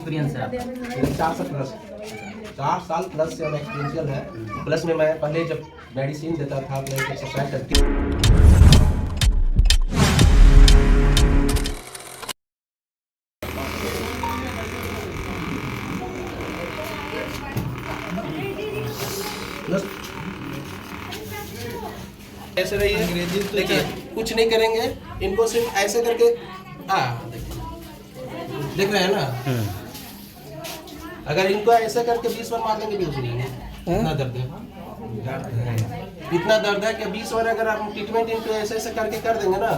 Experience है आपका? 4 साल प्लस, 4 साल प्लस से अब एक्सपीरियंशियल है। प्लस में मैं पहले जब मेडिसिन देता था, मैं एक्सरसाइज करके ऐसे रही है। अंग्रेजी देखिए, कुछ नहीं करेंगे इनको, सिर्फ ऐसे करके देखिए, देख रहे हैं ना। अगर इनको ऐसे करके 20 बार मार देंगे भी नहीं है। इतना दर्द है, इतना दर्द है कि 20 बार अगर आप ट्रीटमेंट इनको ऐसे ऐसे करके कर देंगे ना,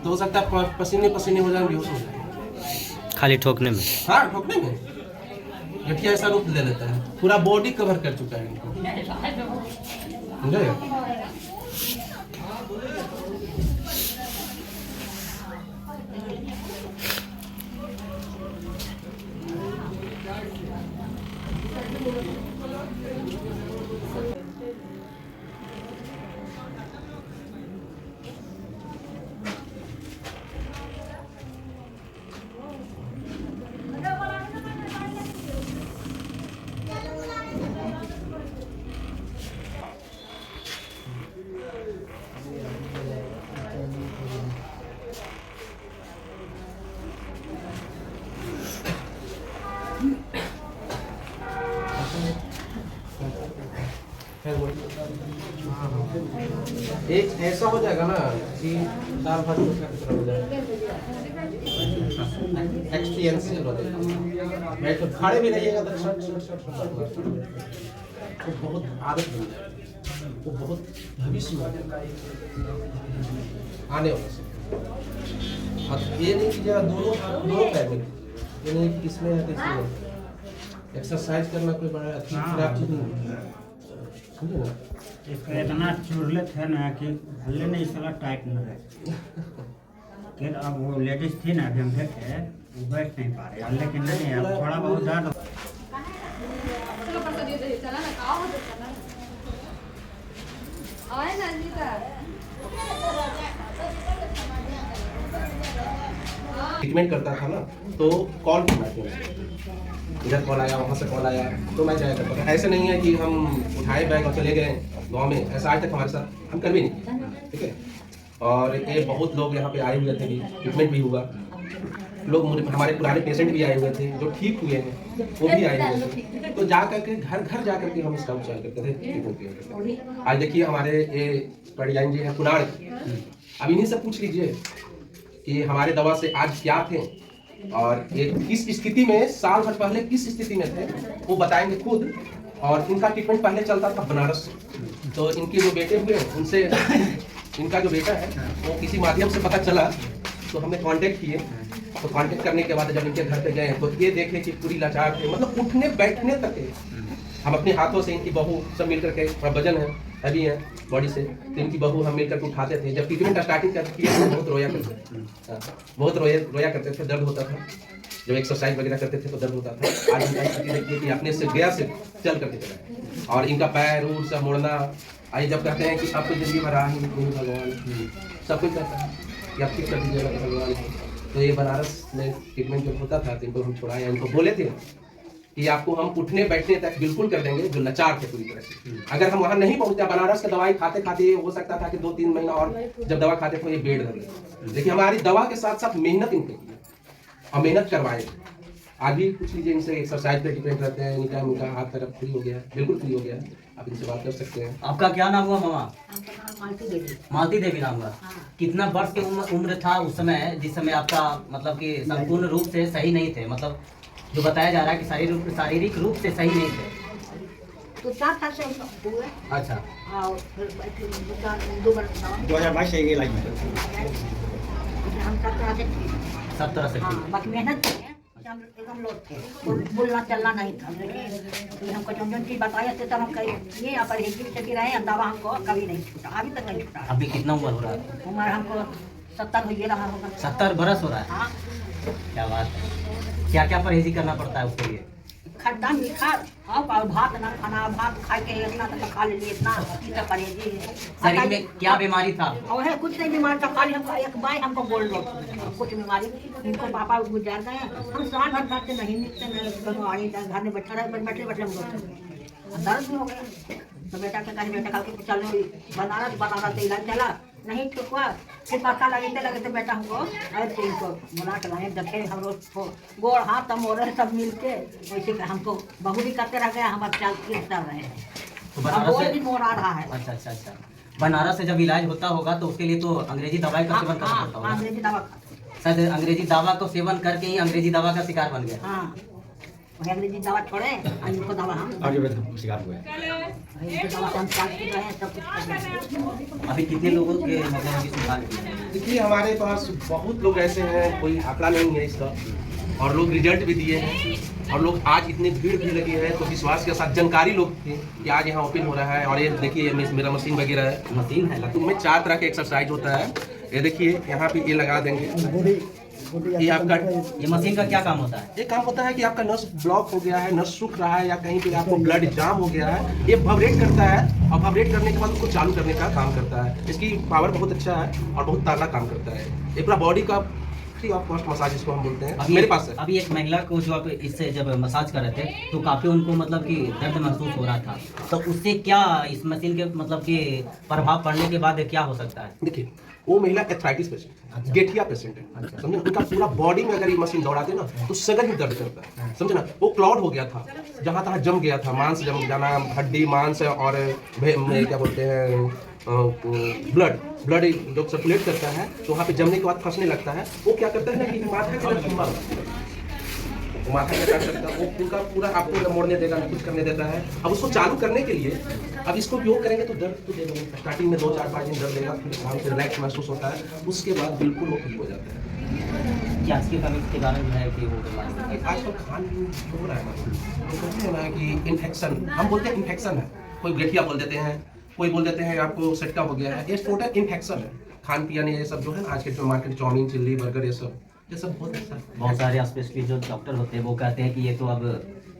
तो हो सकता है पसीने पसीने हो जाएंगे, बेहोश हो जाएंगे खाली ठोकने में। हाँ, ठोकने में गठिया ऐसा रूप ले लेता है, पूरा बॉडी कवर कर चुका है इनको, समझे? एक ऐसा हो जाएगा ना कि साल भर हो जाएगा, एक्सपीरियंशियल हो जाएगा। बैठ कर खड़े भी रहिएगा तो शर्ट शर्ट शर्ट तो बहुत आदत बन जाएगी, वो बहुत भविष्य में आने वाला से। अब ये नहीं कि जरा दोनों पैर में, ये नहीं कि किसमें है किसमें। एक्सरसाइज करना कोई बड़ा अच्छी खराब चीज नहीं है, समझे ना। इसका इतना चुरलत है ना कि हल्ले नहीं साला टाइट न रहे। फिर अब वो लेडीज थी ना अभी हम देखे, वो बैठ नहीं पा रहे, लेकिन नहीं अब थोड़ा बहुत दर्द ट्रीटमेंट करता था ना, तो कॉल करना था, इधर कॉल आया वहाँ से कॉल आया तो मैं जाया करता था। ऐसे नहीं है कि हम उठाए बैग और चले गए गाँव में, ऐसा आज तक हमारे साथ हम कर भी नहीं किया, ठीक है। और ये बहुत लोग यहाँ पे आए हुए थे, ट्रीटमेंट भी हुआ, लोग हमारे पुराने पेशेंट भी आए हुए थे जो ठीक हुए हैं, वो भी आए हुए थे। तो जा करके घर घर जा करके हम इसका उपचार करते थे, ट्रीटमेंट किया करते थे। आज देखिए हमारे ये परिजान जी हैं कुनाड़, अब इन्हीं से पूछ लीजिए कि हमारे दवा से आज क्या थे और ये किस स्थिति में, साल भर पहले किस स्थिति में थे, वो बताएंगे खुद। और इनका ट्रीटमेंट पहले चलता था बनारस से, तो इनके जो बेटे हुए उनसे इनका जो बेटा है वो किसी माध्यम से पता चला, तो हमने कांटेक्ट किए। तो कांटेक्ट करने के बाद जब इनके घर पे गए तो ये देखे कि पूरी लाचार थे, मतलब उठने बैठने तक थे। हम अपने हाथों से इनकी बहू सब मिलकर के, थोड़ा वजन है हैवी है बॉडी से, तो इनकी बहू हम मिलकर के उठाते थे। जब ट्रीटमेंट स्टार्टिंग किए तो बहुत रोया करते थे, बहुत रोया करते थे, दर्द होता था। जब एक्सरसाइज वगैरह करते थे तो दर्द होता था। आज इनका स्थिति देखिए कि अपने से गया से चल करके चला, और इनका पैर उर सब मोड़ना। आई जब कहते हैं कि आपको जिंदगी भर राह ही नहीं भगवान, सब कुछ कहता है कि आप ठीक कर दीजिएगा भगवान को। तो ये बनारस में ट्रीटमेंट जब होता था तो इनको हम छुड़ाया, इनको बोले थे कि आपको हम उठने बैठने तक बिल्कुल कर देंगे, जो लाचार थे पूरी तरह से। अगर हम वहाँ नहीं पहुँचते, बनारस की दवाई खाते खाते हो सकता था कि 2-3 महीना और जब दवा खाते तो ये बेड धर लेते। देखिए हमारी दवा के साथ साथ मेहनत इनके की और मेहनत करवाए। आज भी पूछ लीजिए इनसे, एक्सरसाइज पे डिपेंड रहते हैं, इनका हाथ तरफ फ्री हो गया, बिल्कुल फ्री हो गया। आप इनसे बात कर सकते हैं। आपका क्या नाम हुआ मामा? मालती देवी नाम हुआ। कितना वर्ष की उम्र था उस समय जिस समय आपका मतलब कि संपूर्ण रूप से सही नहीं थे, मतलब जो बताया जा रहा है कि शारीरिक रूप से सही नहीं थे? तो 4 साल से हुए। अच्छा, और फिर 2022 से ये लाइन में हम सब तरह से सब तरह से हाँ, बाकी मेहनत की है, हम एकदम लोग थे, बोलना चलना नहीं था। लेकिन हमको जो चीज बताया थे तब हम कहीं ये पर से रहे, दवा हमको कभी नहीं छूटा, अभी तक नहीं छूटा। अभी कितना उम्र हो रहा है? उम्र हमको 70 हो रहा होगा। 70 बरस हो रहा है? हाँ, क्या बात है। क्या क्या परहेजी करना पड़ता है उसके लिए? खट्टा मीठा अब भात ना खाना, भात खा के इतना तक खा लिए, इतना की तो करे जी। शरीर में क्या बीमारी था? और है कुछ नहीं बीमार था, खाली हमको एक बाई हमको बोल लो कुछ बीमारी। इनको पापा गुजर गए, हम साल भर घर से नहीं निकलते, नहीं घर में बैठा रहे, बैठे बैठे हम लोग दर्द भी हो गया। तो बेटा के कहे, बेटा कल चलो बनारस इलाज चला, नहीं ठीक हुआ, फिर पता लगते बेटा हमको ऐसे इनको बुला के लाए, देखे हम लोग गोड़ हाथ मोरे सब मिल के वैसे हमको बहू भी करते रह गया, हमारे चाल कर रहे हैं। तो बनारस गोड़ से भी मोड़ा रहा है। अच्छा। बनारस से जब इलाज होता होगा तो उसके लिए तो अंग्रेजी दवाई का सेवन करना पड़ता होगा। अंग्रेजी दवा शायद अंग्रेजी दवा को सेवन करके ही अंग्रेजी दवा का शिकार बन गया। हाँ, वही अंग्रेजी दवा छोड़े, इनको दवा हम शिकार हुए। इनको दवा से हम चाल कर रहे हैं, सब कुछ कर रहे हैं। अभी कितने लोगों के मतलब अभी सुधार किए? देखिए हमारे पास बहुत लोग ऐसे हैं, कोई आंकड़ा नहीं है इसका, और लोग रिजल्ट भी दिए हैं, और लोग आज इतनी भीड़ भी लगी है तो विश्वास के साथ जानकारी लोग थे कि आज यहाँ ओपन हो रहा है। और ये देखिए मेरा मशीन वगैरह है, मशीन है तो में 4 तरह के एक्सरसाइज होता है। ये देखिए यहाँ पे ये लगा देंगे, ये आपका ये मशीन का क्या काम होता है? ये काम होता है कि आपका नस ब्लॉक हो गया है, नस सूख रहा है, या कहीं पे आपको ब्लड जाम हो गया है, ये वाइब्रेट करता है, और वाइब्रेट करने के बाद उसको चालू करने का काम करता है। इसकी पावर बहुत अच्छा है और बहुत तगड़ा काम करता है। ये पूरा बॉडी का फ्री ऑफ कॉस्ट मसाज इसको हम बोलते हैं। मेरे पास है। अभी एक महिला को जो आप इससे जब मसाज कर रहे थे तो काफी उनको मतलब कि दर्द महसूस हो रहा था, तो उससे क्या इस मशीन के मतलब कि प्रभाव पड़ने के बाद क्या हो सकता है? देखिए वो महिला एथराइटिस पेशेंट है, गेठिया पेशेंट है, समझे। उनका पूरा बॉडी में अगर ये मशीन दौड़ाते ना तो सघन ही दर्द करता है, समझे ना। वो क्लॉट हो गया था, जहाँ तहाँ जम गया था, मांस जम जाना, हड्डी मांस और क्या बोलते हैं ब्लड जब सर्कुलेट करता है तो वहाँ पे जमने के बाद फंसने लगता है। वो क्या करता है ना कि माथा में क्या करता है, वो पूरा आपको न मोड़ने देगा न कुछ करने देता है। अब उसको चालू करने के लिए अब इसको उपयोग करेंगे तो दर्द तो देगा, स्टार्टिंग में 2-4-5 दिन दर्द देगा, फिर आराम से रिलैक्स महसूस होता है, उसके बाद बिल्कुल वो ठीक हो जाता है। क्या इसकी कमी के कारण है कि वो बीमारी? आजकल खान हो रहा है ना, तो कहते हैं ना कि इन्फेक्शन, हम बोलते हैं इन्फेक्शन है, कोई गठिया बोल देते हैं, कोई बोल देते हैं आपको सटका हो गया है, ये टोटल इन्फेक्शन है। खान पियाने ये सब जो है ना आज के जो मार्केट, चाउमीन, चिल्ली, बर्गर, ये सब बहुत अच्छा है। बहुत सारे स्पेशली जो डॉक्टर होते हैं वो कहते हैं कि ये तो अब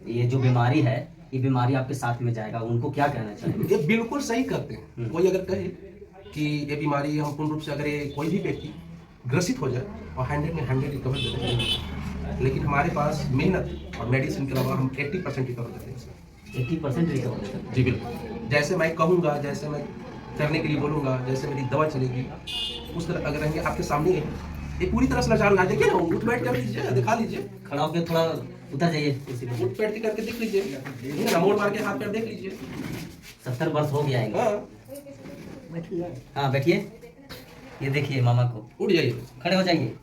ये जो बीमारी है ये बीमारी आपके साथ में जाएगा, उनको क्या कहना चाहिए? ये बिल्कुल सही करते हैं। कोई अगर कहे कि ये बीमारी हम पूर्ण रूप से अगर ये कोई भी व्यक्ति ग्रसित हो जाए और 100 में 100 रिकवर देते हैं, लेकिन हमारे पास मेहनत और मेडिसिन के अलावा हम 80% रिकवर देते हैं। 80% रिकवर देते हैं? जी बिल्कुल। जैसे मैं कहूँगा, जैसे मैं करने के लिए बोलूँगा, जैसे मेरी दवा चलेगी उस तरह अगर रहेंगे आपके सामने है, ये पूरी तरह से लाचार हो। देखिए ना, उठ बैठ कर लीजिए, दिखा लीजिए, खड़ा होकर थोड़ा उतर जाइए कुर्सी पे, उठ बैठ के करके देख लीजिए, मोड़ मार के हाथ पैर देख लीजिए। 70 वर्ष हो गया है। हाँ बैठिए, ये देखिए मामा को, उठ जाइए, खड़े हो जाइए।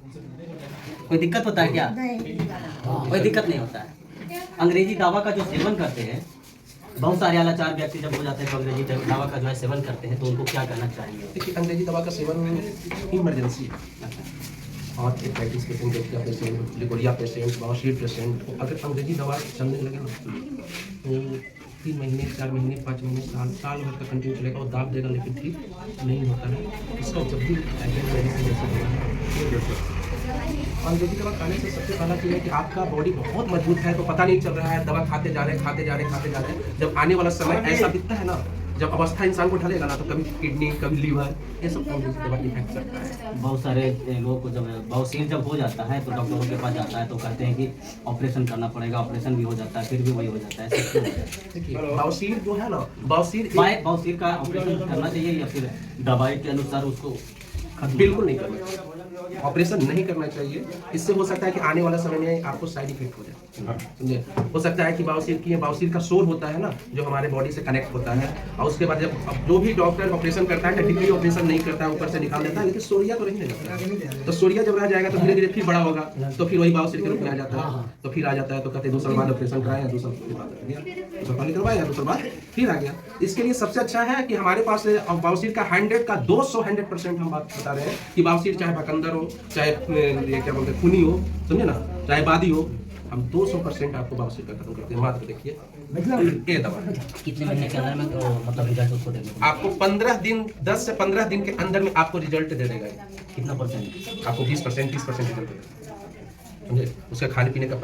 कोई दिक्कत होता है क्या? कोई दिक्कत नहीं होता है। अंग्रेजी दवा का जो सेवन करते हैं, बहुत सारे लाचार व्यक्ति जब हो जाते हैं तो अंग्रेजी दवा का जो है सेवन करते हैं, तो उनको क्या करना चाहिए? देखिए अंग्रेजी दवा का सेवन इमरजेंसी है, और hepatitis patient, gastric patient, leucorrhoea patient, बाउंशीर पेशेंट, अगर अंग्रेजी दवा चलने लगे ना तो 3 महीने, 4 महीने, 5 महीने, साल भर का कंटिन्यू चलेगा और दाब देगा, लेकिन ठीक नहीं होता है। इसका जब भी अंग्रेजी दवा खाने से सबसे पहला चीज़ है कि आपका बॉडी बहुत मजबूत है, तो पता नहीं चल रहा है, दवा खाते जा रहे हैं। जब आने वाला समय ऐसा दिखता है ना, जब अवस्था इंसान को ढलेगा ना, तो कभी किडनी, कभी लीवर, ये सब अंग्रेजी दवा इफेक्ट करता है। बहुत सारे लोगों को जब बवासीर जब हो जाता है तो डॉक्टरों के पास जाता है तो कहते हैं कि ऑपरेशन करना पड़ेगा, ऑपरेशन भी हो जाता है, फिर भी वही हो जाता है। देखिए बवासीर जो है ना, बवासीर का ऑपरेशन करना चाहिए या फिर दवाई के अनुसार उसको? बिल्कुल नहीं करना चाहिए, ऑपरेशन नहीं करना चाहिए। इससे हो सकता है कि आने वाला समय में आपको साइड इफेक्ट हो जाए, समझे। हो सकता है कि बवासीर का शोर होता है ना, जो हमारे बॉडी से कनेक्ट होता है, और उसके बाद जब जो भी डॉक्टर ऑपरेशन करता है, टेक्निकली ऑपरेशन नहीं करता है, ऊपर से निकाल देता है, लेकिन सोरिया तो नहीं रह जाता है। तो सोरिया जब रह जाएगा तो धीरे धीरे फिर बड़ा होगा, तो फिर वही बवासीर के रूप में आ जाता है, तो फिर आ जाता है तो कहते हैं दूसरा बार ऑपरेशन कराया, दूसरा पहले करवाया, दूसरा बार फिर आ गया। इसके लिए सबसे अच्छा है कि हमारे पास बवासीर का 100% हम बात बता रहे हैं कि बवासीर चाहे भकंदर हो, चाहे ये क्या बोलते हैं खूनी हो, समझे ना, चाहे बादी हो, हम 200% आपको बवासीर का खत्म करते हैं। मात्र देखिए ये दवा कितने महीने के अंदर में तो मतलब रिजल्ट उसको देगा? आपको 15 दिन, 10 से 15 दिन के अंदर में आपको रिजल्ट दे देगा। कितना परसेंट? आपको 20%, 30% रिजल्ट देगा, समझे। उसका खाने पीने का